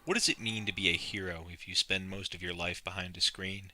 What does it mean to be a hero if you spend most of your life behind a screen?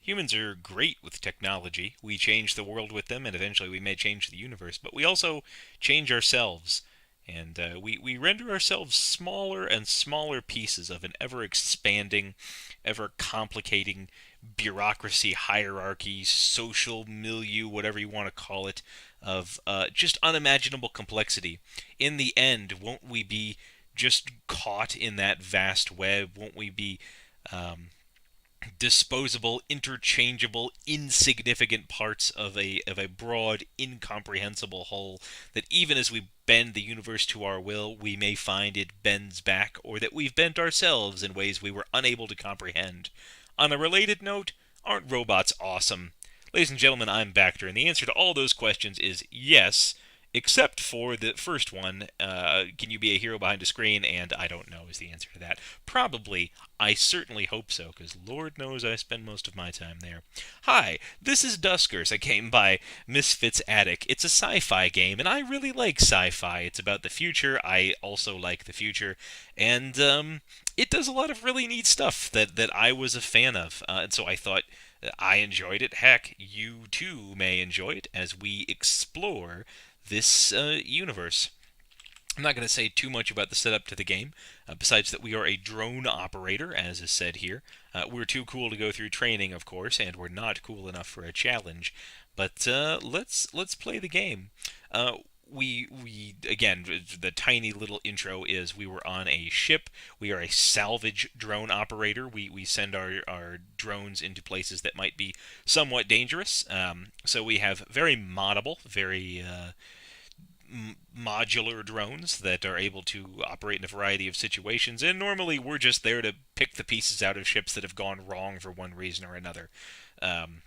Humans are great with technology. We change the world with them, and eventually we may change the universe. But we also change ourselves. And we render ourselves smaller and smaller pieces of an ever expanding, ever complicating bureaucracy, hierarchy, social milieu, whatever you want to call it, of just unimaginable complexity. In the end, won't we be just caught in that vast web? Won't we be disposable, interchangeable, insignificant parts of a broad, incomprehensible whole that even as we bend the universe to our will, we may find it bends back, or that we've bent ourselves in ways we were unable to comprehend. On a related note, aren't robots awesome? Ladies and gentlemen, I'm Bacter, and the answer to all those questions is yes, except for the first one. Can you be a hero behind a screen? And I don't know is the answer to that. Probably. I certainly hope so, because Lord knows I spend most of my time there. Hi, this is Duskers, a game by Misfits Attic. It's a sci-fi game, and I really like sci-fi. It's about the future. I also like the future, and it does a lot of really neat stuff that I was a fan of, and so I thought I enjoyed it. Heck, you too may enjoy it as we explore this universe. I'm not going to say too much about the setup to the game, besides that we are a drone operator, as is said here. We're too cool to go through training, of course, and we're not cool enough for a challenge. But let's play the game. We again, the tiny little intro is we were on a ship. We are a salvage drone operator. We send our drones into places that might be somewhat dangerous. So we have very moddable, very modular drones that are able to operate in a variety of situations, and normally we're just there to pick the pieces out of ships that have gone wrong for one reason or another. Um,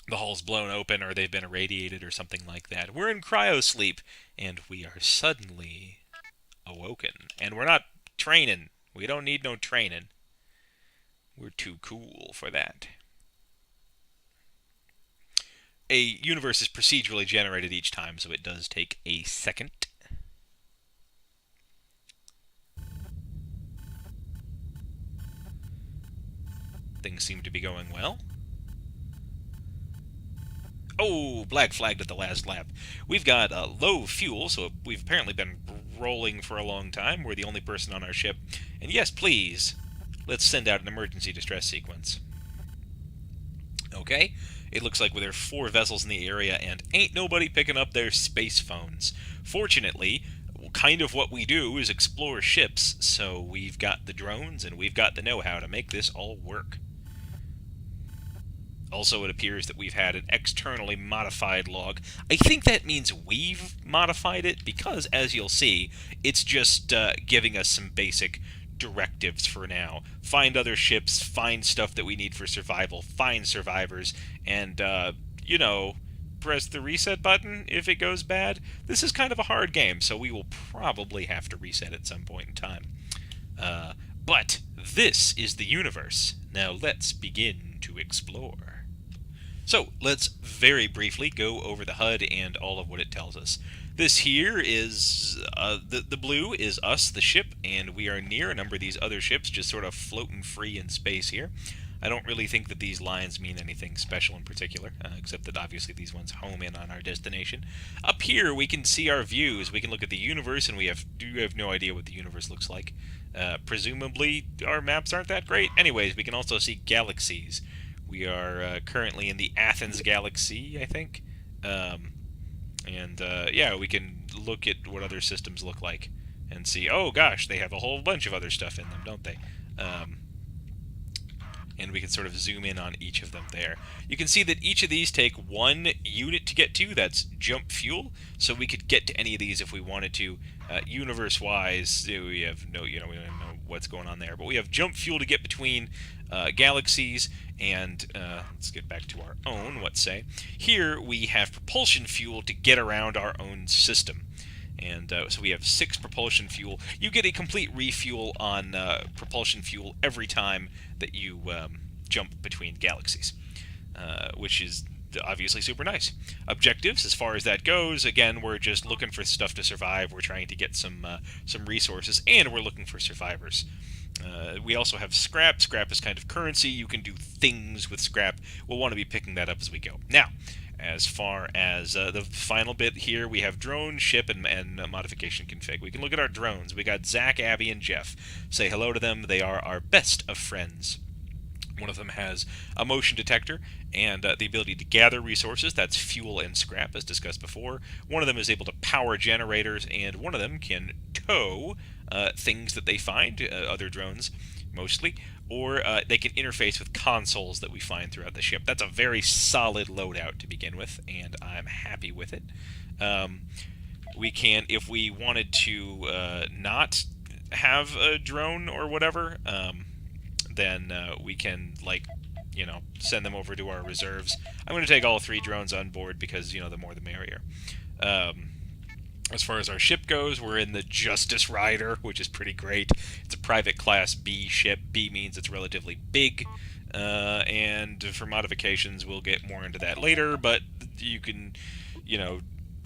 the hull's blown open, or they've been irradiated, or something like that. We're in cryosleep, and we are suddenly awoken. And we're not training. We don't need no training. We're too cool for that. A universe is procedurally generated each time, so it does take a second. Things seem to be going well. Oh, black flagged at the last lap. We've got low fuel, so we've apparently been rolling for a long time. We're the only person on our ship. And yes, please, let's send out an emergency distress sequence. Okay, it looks like there are 4 vessels in the area, and ain't nobody picking up their space phones. Fortunately, kind of what we do is explore ships, so we've got the drones and we've got the know-how to make this all work. Also, it appears that we've had an externally modified log. I think that means we've modified it because, as you'll see, it's just giving us some basic directives for now. Find other ships, find stuff that we need for survival, find survivors, and, press the reset button if it goes bad. This is kind of a hard game, so we will probably have to reset at some point in time. But this is the universe. Now let's begin to explore. So let's very briefly go over the HUD and all of what it tells us. This here is, the blue is us, the ship, and we are near a number of these other ships, just sort of floating free in space here. I don't really think that these lines mean anything special in particular, except that obviously these ones home in on our destination. Up here we can see our views. We can look at the universe, and we have no idea what the universe looks like. Presumably our maps aren't that great. Anyways, we can also see galaxies. We are currently in the Athens galaxy, I think. Yeah, we can look at what other systems look like and see, oh gosh, they have a whole bunch of other stuff in them, don't they? And we can sort of zoom in on each of them there. You can see that each of these take 1 unit to get to. That's jump fuel, so we could get to any of these if we wanted to. Universe-wise, we have no, we don't know what's going on there, but we have jump fuel to get between galaxies, and let's get back to our own, let's say. Here we have propulsion fuel to get around our own system. And so we have 6 propulsion fuel. You get a complete refuel on propulsion fuel every time that you jump between galaxies, which is obviously super nice. Objectives, as far as that goes, again, we're just looking for stuff to survive. We're trying to get some resources, and we're looking for survivors. We also have scrap. Scrap is kind of currency. You can do things with scrap. We'll want to be picking that up as we go. Now, as far as the final bit here, we have drone, ship, and modification config. We can look at our drones. We got Zach, Abby, and Jeff. Say hello to them. They are our best of friends. One of them has a motion detector and the ability to gather resources. That's fuel and scrap, as discussed before. One of them is able to power generators, and one of them can tow things that they find, other drones mostly, or they can interface with consoles that we find throughout the ship. That's a very solid loadout to begin with, and I'm happy with it. We can, if we wanted to not have a drone or whatever, then we can, like, send them over to our reserves. I'm going to take all 3 drones on board because, the more the merrier. As far as our ship goes, we're in the Justice Rider, which is pretty great. It's a private class B ship. B means it's relatively big. And for modifications, we'll get more into that later, but you can,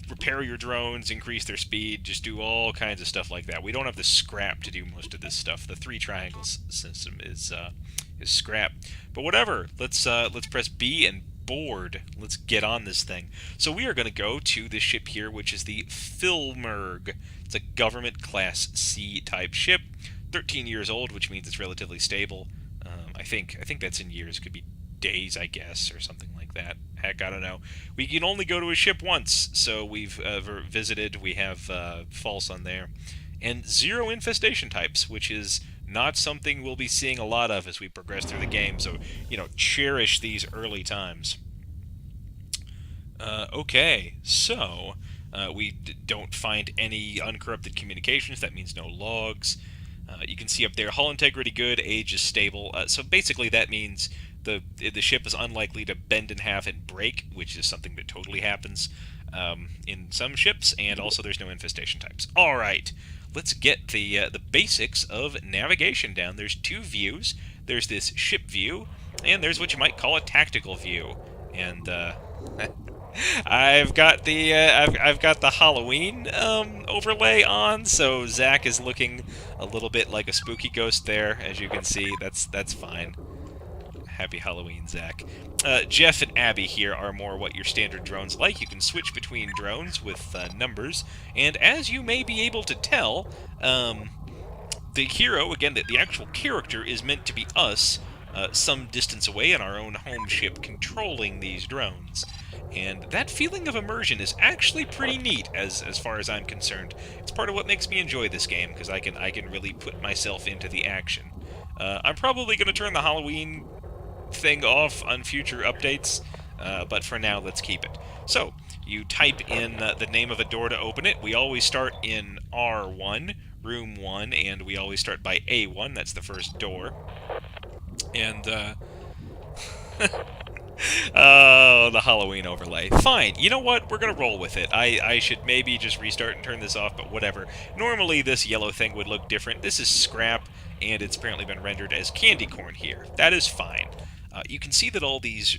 repair your drones, increase their speed, just do all kinds of stuff like that. We don't have the scrap to do most of this stuff. The 3 triangles system is scrap. But whatever. Let's press B and board. Let's get on this thing. So we are going to go to this ship here, which is the Filmerg. It's a government class C type ship. 13 years old, which means it's relatively stable. I think that's in years. It could be days, I guess, or something like that. Heck, I don't know. We can only go to a ship once, so we've visited. We have false on there. And 0 infestation types, which is not something we'll be seeing a lot of as we progress through the game, so, cherish these early times. Okay, so we don't find any uncorrupted communications. That means no logs. You can see up there, hull integrity good, age is stable. So basically that means the ship is unlikely to bend in half and break, which is something that totally happens in some ships, and also there's no infestation types. All right, let's get the basics of navigation down. There's 2 views. There's this ship view, and there's what you might call a tactical view. And I've got the Halloween overlay on, so Zach is looking a little bit like a spooky ghost there, as you can see. That's fine. Happy Halloween, Zach. Jeff and Abby here are more what your standard drones like. You can switch between drones with numbers, and as you may be able to tell, the hero, again, the actual character, is meant to be us, some distance away in our own home ship, controlling these drones. And that feeling of immersion is actually pretty neat, as far as I'm concerned. It's part of what makes me enjoy this game, because I can really put myself into the action. I'm probably going to turn the Halloween thing off on future updates, but for now, let's keep it. So, you type in the name of a door to open it. We always start in R1, room 1, and we always start by A1, that's the first door. And, oh, the Halloween overlay. Fine, you know what? We're gonna roll with it. I should maybe just restart and turn this off, but whatever. Normally, this yellow thing would look different. This is scrap, and it's apparently been rendered as candy corn here. That is fine. You can see that all these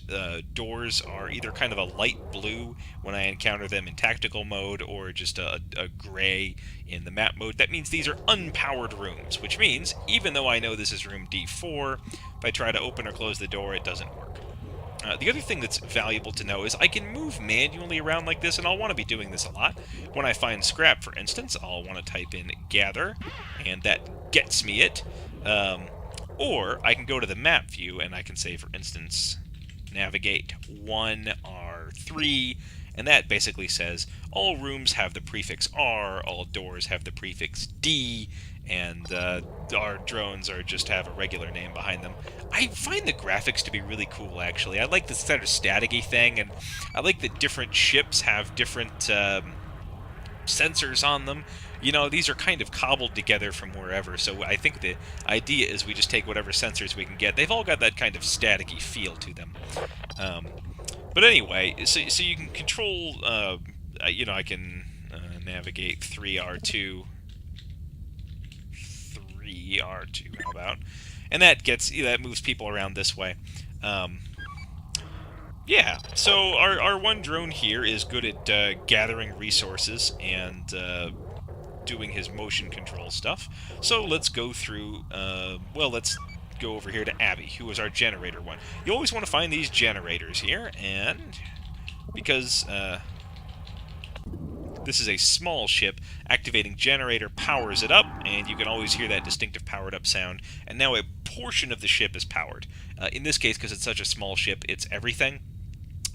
doors are either kind of a light blue when I encounter them in tactical mode, or just a gray in the map mode. That means these are unpowered rooms, which means, even though I know this is room D4, if I try to open or close the door, it doesn't work. The other thing that's valuable to know is I can move manually around like this, and I'll want to be doing this a lot. When I find scrap, for instance, I'll want to type in gather, and that gets me it. Or I can go to the map view, and I can say, for instance, navigate 1R3, and that basically says all rooms have the prefix R, all doors have the prefix D, and our drones just have a regular name behind them. I find the graphics to be really cool, actually. I like this sort of staticky thing, and I like that different ships have different sensors on them. These are kind of cobbled together from wherever, so I think the idea is we just take whatever sensors we can get. They've all got that kind of staticky feel to them. But anyway, so you can control, I can navigate 3R2, how about? And that moves people around this way. Yeah, so our one drone here is good at gathering resources and doing his motion control stuff. So let's go through, well, let's go over here to Abby, who is our generator one. You always want to find these generators here, and because this is a small ship, activating generator powers it up, and you can always hear that distinctive powered up sound, and now a portion of the ship is powered. In this case, because it's such a small ship, it's everything.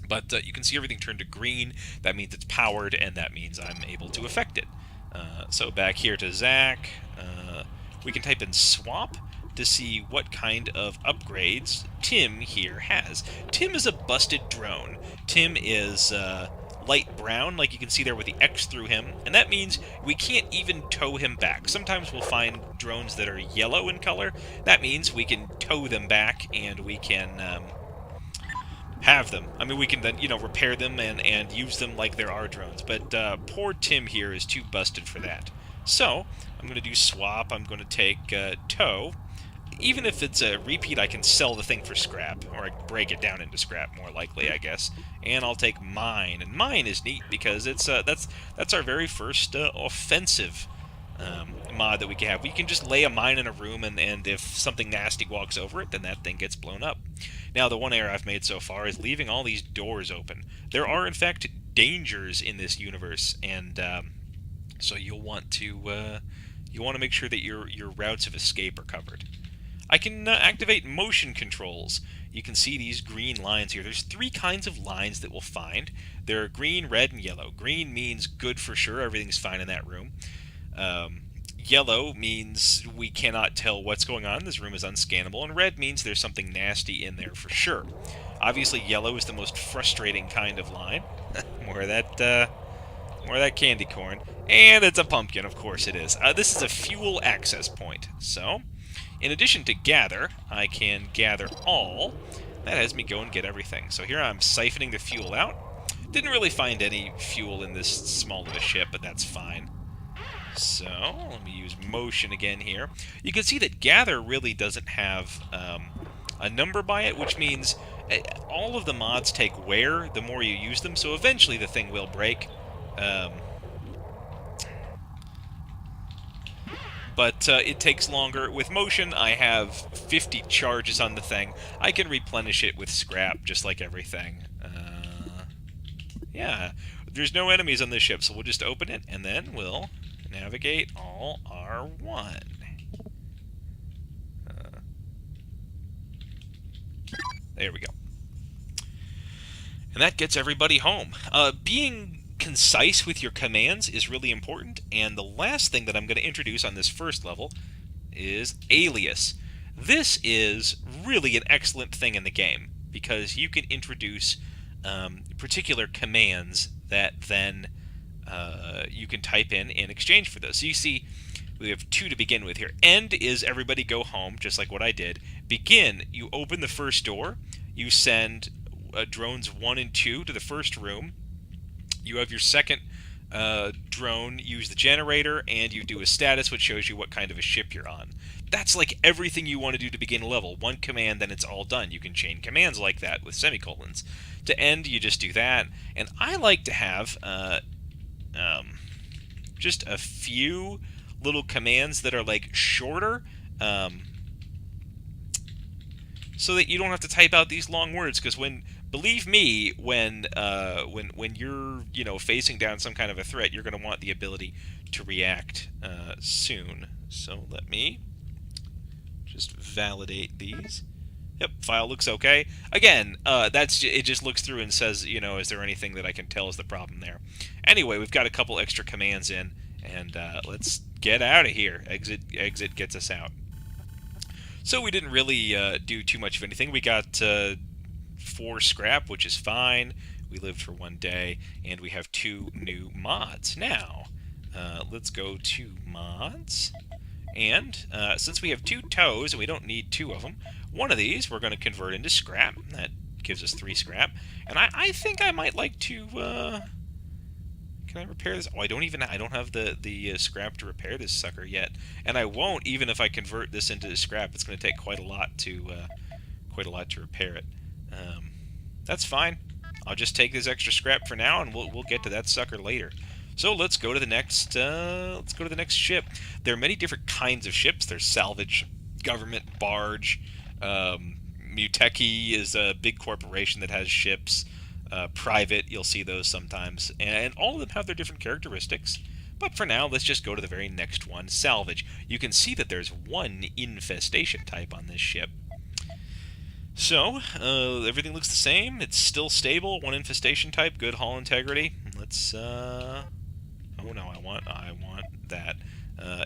But you can see everything turn to green. That means it's powered, and that means I'm able to affect it. So back here to Zach, we can type in swap to see what kind of upgrades Tim here has. Tim is a busted drone. Tim is light brown, like you can see there with the X through him, and that means we can't even tow him back. Sometimes we'll find drones that are yellow in color. That means we can tow them back, and we can have them. I mean, we can then, repair them and use them like they're our drones. But poor Tim here is too busted for that. So, I'm going to do swap. I'm going to take tow. Even if it's a repeat, I can sell the thing for scrap. Or I break it down into scrap, more likely, I guess. And I'll take mine. And mine is neat because it's that's our very first offensive mod that we can have. We can just lay a mine in a room, and if something nasty walks over it, then that thing gets blown up. Now, the one error I've made so far is leaving all these doors open. There are, in fact, dangers in this universe, and so you'll want to make sure that your routes of escape are covered. I can activate motion controls. You can see these green lines here. There's 3 kinds of lines that we'll find. There are green, red, and yellow. Green means good for sure, everything's fine in that room. Yellow means we cannot tell what's going on, this room is unscannable, and red means there's something nasty in there for sure. Obviously, yellow is the most frustrating kind of line. More of that candy corn. And it's a pumpkin, of course it is. This is a fuel access point, so in addition to gather, I can gather all. That has me go and get everything. So here I'm siphoning the fuel out. Didn't really find any fuel in this small of a ship, but that's fine. So, let me use motion again here. You can see that gather really doesn't have a number by it, which means all of the mods take wear the more you use them, so eventually the thing will break. But it takes longer. With motion, I have 50 charges on the thing. I can replenish it with scrap, just like everything. Yeah, there's no enemies on this ship, so we'll just open it, and then we'll navigate all R1. There we go. And that gets everybody home. Being concise with your commands is really important, and the last thing that I'm going to introduce on this first level is alias. This is really an excellent thing in the game, because you can introduce particular commands that then you can type in exchange for those. So you see, we have 2 to begin with here. End is everybody go home, just like what I did. Begin, you open the first door, you send drones 1 and 2 to the first room, you have your second drone use the generator, and you do a status which shows you what kind of a ship you're on. That's like everything you want to do to begin a level. 1 command, then it's all done. You can chain commands like that with semicolons. To end, you just do that, and I like to have just a few little commands that are like shorter, so that you don't have to type out these long words. Because believe me, when you're facing down some kind of a threat, you're going to want the ability to react soon. So let me just validate these. Yep, file looks okay. Again, it just looks through and says, is there anything that I can tell is the problem there? Anyway, we've got a couple extra commands in, and let's get out of here. Exit gets us out. So we didn't really do too much of anything. We got 4 scrap, which is fine. We lived for 1 day, and we have 2 new mods. Now, let's go to mods. And since we have 2 toes, and we don't need 2 of them, one of these we're going to convert into scrap. That gives us 3 scrap. And I think I might like to... can I repair this? Oh, I don't have the scrap to repair this sucker yet. And I won't, even if I convert this into scrap. It's going to take quite a lot to repair it. That's fine. I'll just take this extra scrap for now, and we'll get to that sucker later. So let's go to the next. Let's go to the next ship. There are many different kinds of ships. There's salvage, government, barge. Muteki is a big corporation that has ships. Private, you'll see those sometimes, and all of them have their different characteristics. But for now, let's just go to the very next one, salvage. You can see that there's one infestation type on this ship. So, everything looks the same. It's still stable. One infestation type, good hull integrity. Let's, oh no, I want that.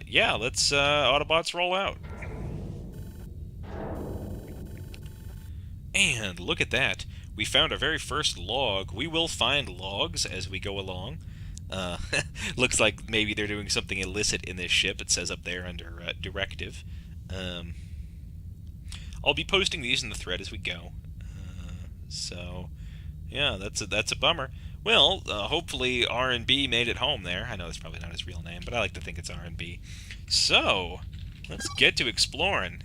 Yeah, let's, Autobots roll out. And look at that. We found our very first log. We will find logs as we go along. Looks like maybe they're doing something illicit in this ship. It says up there under directive. I'll be posting these in the thread as we go. So, yeah, that's a bummer. Well, hopefully R&B made it home there. I know that's probably not his real name, but I like to think it's R&B. So, let's get to exploring.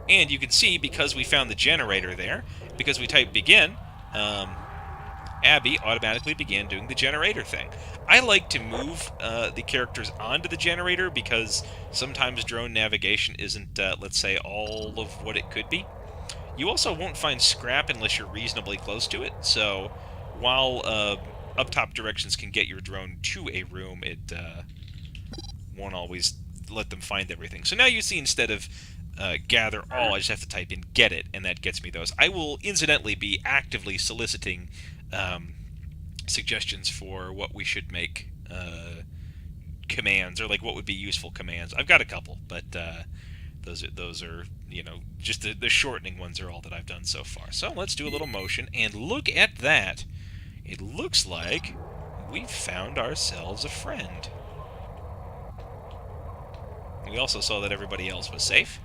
And you can see, because we found the generator there, because we typed begin, Abby automatically began doing the generator thing. I like to move the characters onto the generator because sometimes drone navigation isn't, let's say, all of what it could be. You also won't find scrap unless you're reasonably close to it, so while up-top directions can get your drone to a room, it won't always let them find everything. So now you see, instead of gather all, I just have to type in get it, and that gets me those. I will incidentally be actively soliciting suggestions for what we should make commands, or like what would be useful commands. I've got a couple, but those are you know, just the shortening ones are all that I've done so far. So let's do a little motion, and look at that. It looks like we've found ourselves a friend. We also saw that everybody else was safe.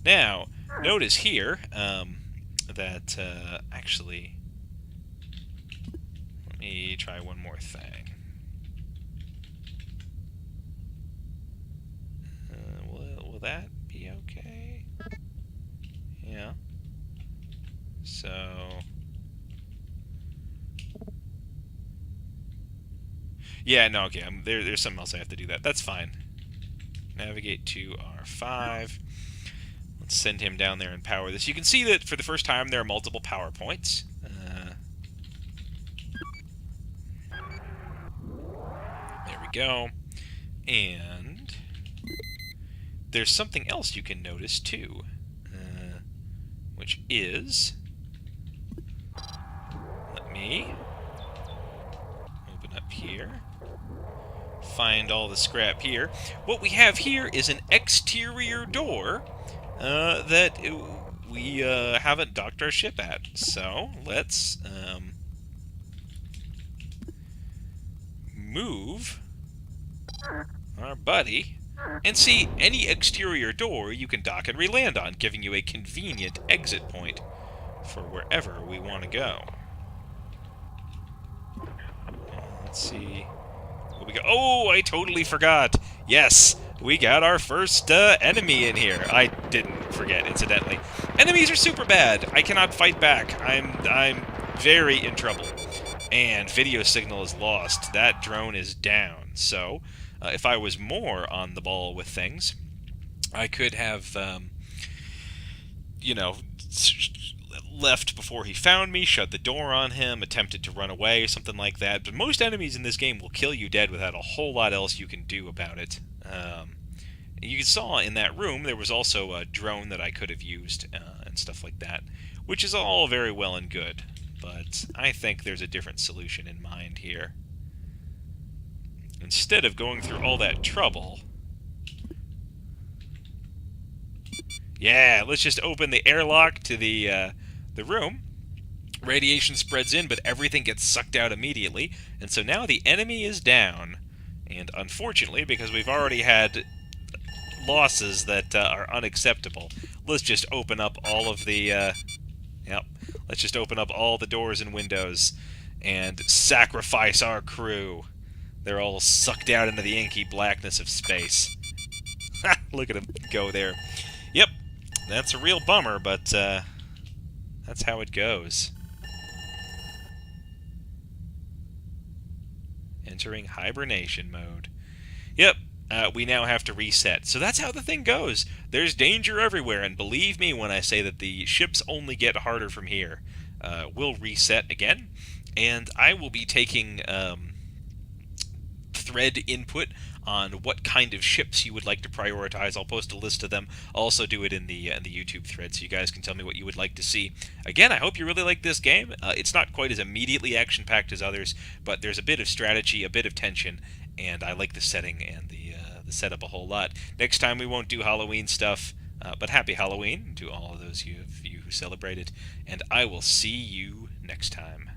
Now, notice here that, actually, let me try one more thing. Will that be okay? Yeah. So... yeah, no, okay, there's something else I have to do that. That's fine. Navigate to R5. Let's send him down there and power this. You can see that for the first time there are multiple power points. There we go. And there's something else you can notice too, which is, let me open up here. Find all the scrap here. What we have here is an exterior door that we haven't docked our ship at. So let's move our buddy and see any exterior door you can dock and re-land on, giving you a convenient exit point for wherever we want to go. Let's see. We go. Oh, I totally forgot. Yes, we got our first enemy in here. I didn't forget, incidentally. Enemies are super bad. I cannot fight back. I'm very in trouble. And video signal is lost. That drone is down. So, if I was more on the ball with things, I could have, you know, left before he found me, shut the door on him, attempted to run away, something like that. But most enemies in this game will kill you dead without a whole lot else you can do about it. You saw in that room there was also a drone that I could have used and stuff like that, which is all very well and good. But I think there's a different solution in mind here. Instead of going through all that trouble... yeah, let's just open the airlock to the room. Radiation spreads in, but everything gets sucked out immediately. And so now the enemy is down. And unfortunately, because we've already had losses that are unacceptable, let's just open up all of the... yep, let's just open up all the doors and windows and sacrifice our crew. They're all sucked out into the inky blackness of space. Ha! Look at them go there. Yep. that's a real bummer, but that's how it goes. Entering hibernation mode. Yep, we now have to reset. So that's how the thing goes. There's danger everywhere, and believe me when I say that the ships only get harder from here. We'll reset again, and I will be taking thread input on what kind of ships you would like to prioritize. I'll post a list of them. I'll also do it in the YouTube thread, so you guys can tell me what you would like to see. Again, I hope you really like this game. It's not quite as immediately action-packed as others, but there's a bit of strategy, a bit of tension, and I like the setting and the setup a whole lot. Next time we won't do Halloween stuff, but happy Halloween to all of those of you who celebrate it, and I will see you next time.